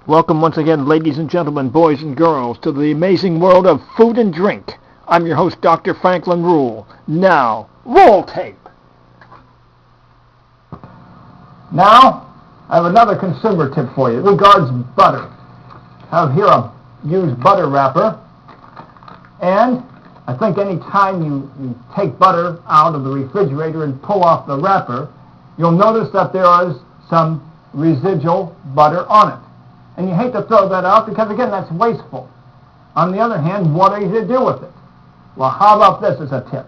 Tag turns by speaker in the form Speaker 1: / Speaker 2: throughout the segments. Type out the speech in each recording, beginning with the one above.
Speaker 1: Welcome once again, ladies and gentlemen, boys and girls, to the amazing world of food and drink. I'm your host, Dr. Franklin Ruehl. Now, roll tape. Now, I have another consumer tip for you. It regards butter. I have here a used butter wrapper, and I think any time you take butter out of the refrigerator and pull off the wrapper, you'll notice that there is some residual butter on it. And you hate to throw that out because, again, that's wasteful. On the other hand, what are you to do with it? Well, how about this as a tip?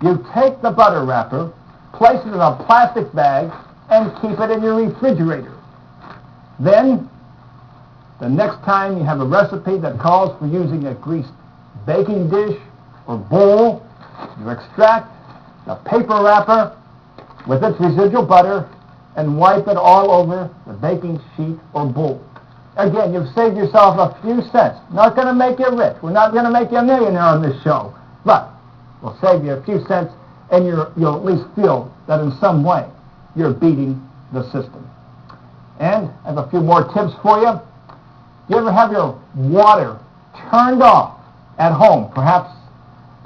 Speaker 1: You take the butter wrapper, place it in a plastic bag, and keep it in your refrigerator. Then, the next time you have a recipe that calls for using a greased baking dish or bowl, you extract the paper wrapper with its residual butter and wipe it all over the baking sheet or bowl. Again, you've saved yourself a few cents. Not going to make you rich. We're not going to make you a millionaire on this show. But we'll save you a few cents, and you'll at least feel that in some way you're beating the system. And I have a few more tips for you. Do you ever have your water turned off at home? Perhaps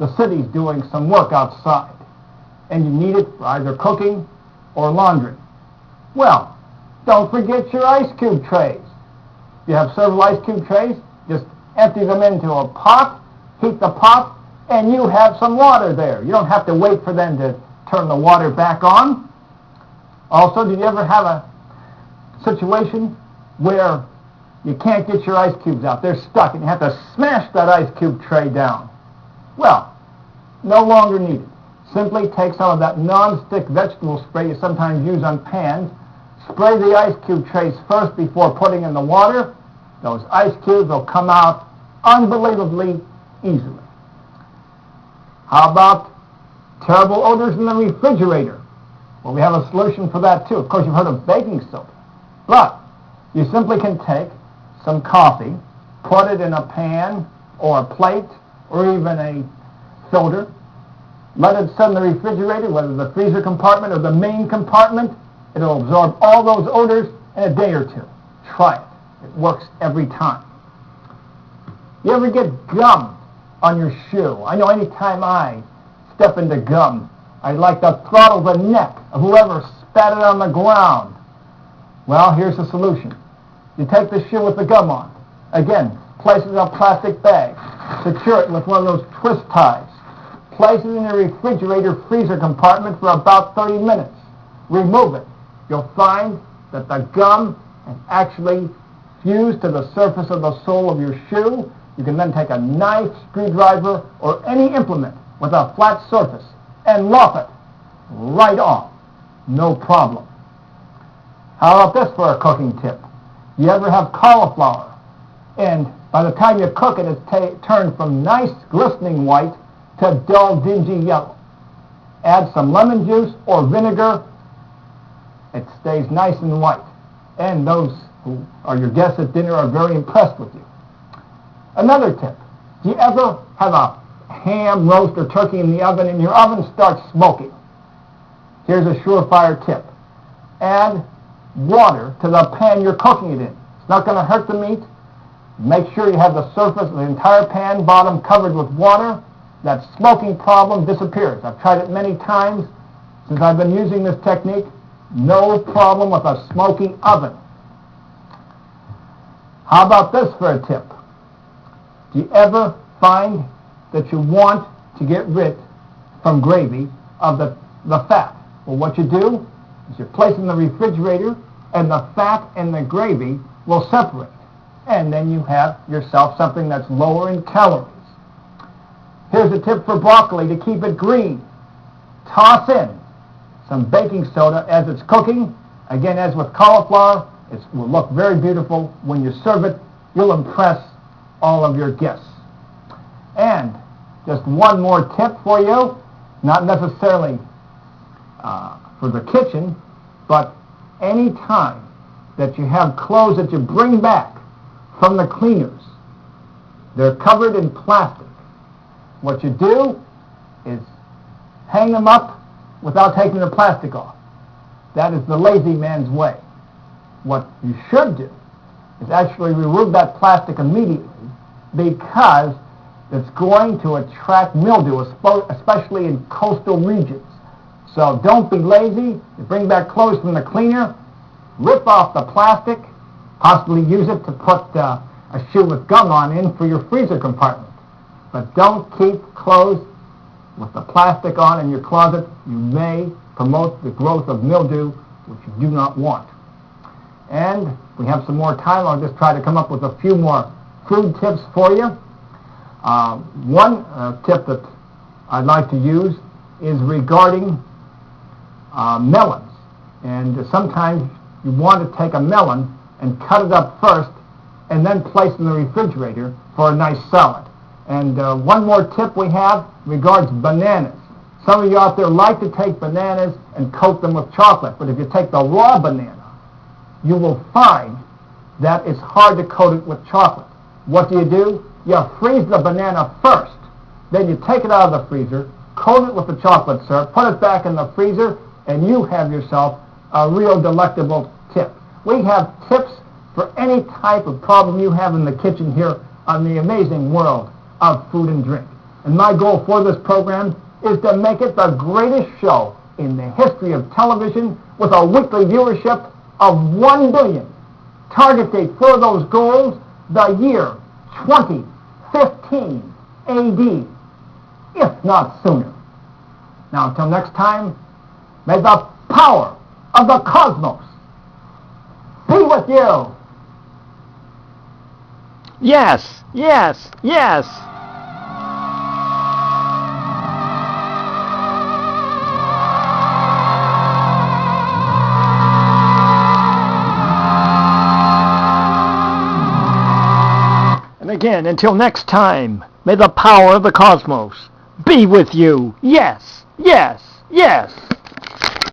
Speaker 1: the city's doing some work outside, and you need it for either cooking or laundry. Well, don't forget your ice cube trays. If you have several ice cube trays, just empty them into a pot, heat the pot, and you have some water there. You don't have to wait for them to turn the water back on. Also, did you ever have a situation where you can't get your ice cubes out? They're stuck, and you have to smash that ice cube tray down. Well, no longer needed. Simply take some of that non-stick vegetable spray you sometimes use on pans, spray the ice cube trays first before putting in the water. Those ice cubes will come out unbelievably easily. How about terrible odors in the refrigerator? Well, we have a solution for that too. Of course, you've heard of baking soda. But you simply can take some coffee, put it in a pan or a plate or even a filter, let it sit in the refrigerator, whether the freezer compartment or the main compartment. It'll absorb all those odors in a day or two. Try it. It works every time. You ever get gum on your shoe? I know any time I step into gum, I like to throttle the neck of whoever spat it on the ground. Well, here's the solution. You take the shoe with the gum on. Again, place it in a plastic bag. Secure it with one of those twist ties. Place it in your refrigerator freezer compartment for about 30 minutes. Remove it. You'll find that the gum has actually fused to the surface of the sole of your shoe. You can then take a knife, screwdriver, or any implement with a flat surface and lop it right off. No problem. How about this for a cooking tip? You ever have cauliflower, and by the time you cook it, it's turned from nice glistening white to dull, dingy yellow. Add some lemon juice or vinegar. It stays nice and white. And those who are your guests at dinner are very impressed with you. Another tip. Do you ever have a ham, roast, or turkey in the oven and your oven starts smoking? Here's a surefire tip. Add water to the pan you're cooking it in. It's not going to hurt the meat. Make sure you have the surface of the entire pan bottom covered with water. That smoking problem disappears. I've tried it many times since I've been using this technique. No problem with a smoky oven. How about this for a tip? Do you ever find that you want to get rid from gravy of the fat? Well, what you do is you place it in the refrigerator, and the fat and the gravy will separate. And then you have yourself something that's lower in calories. Here's a tip for broccoli to keep it green. Toss in some baking soda as it's cooking. Again, as with cauliflower, it will look very beautiful. When you serve it, you'll impress all of your guests. And just one more tip for you, not necessarily for the kitchen, but any time that you have clothes that you bring back from the cleaners, they're covered in plastic. What you do is hang them up without taking the plastic off. That is the lazy man's way. What you should do is actually remove that plastic immediately, because it's going to attract mildew, especially in coastal regions. So don't be lazy. You bring back clothes from the cleaner, rip off the plastic, possibly use it to put a shoe with gum on in for your freezer compartment. But don't keep clothes with the plastic on in your closet. You may promote the growth of mildew, which you do not want. And if we have some more time, I'll just try to come up with a few more food tips for you. One tip that I'd like to use is regarding melons. And sometimes you want to take a melon and cut it up first and then place it in the refrigerator for a nice salad. And one more tip we have regards bananas. Some of you out there like to take bananas and coat them with chocolate, but if you take the raw banana, you will find that it's hard to coat it with chocolate. What do? You freeze the banana first. Then you take it out of the freezer, coat it with the chocolate syrup, put it back in the freezer, and you have yourself a real delectable tip. We have tips for any type of problem you have in the kitchen here on the amazing world of food and drink. And my goal for this program is to make it the greatest show in the history of television with a weekly viewership of 1 billion. Target date for those goals, the year 2015 AD, if not sooner. Now, until next time, may the power of the cosmos be with you.
Speaker 2: Yes, yes, yes. And again, until next time, may the power of the cosmos be with you. Yes, yes, yes.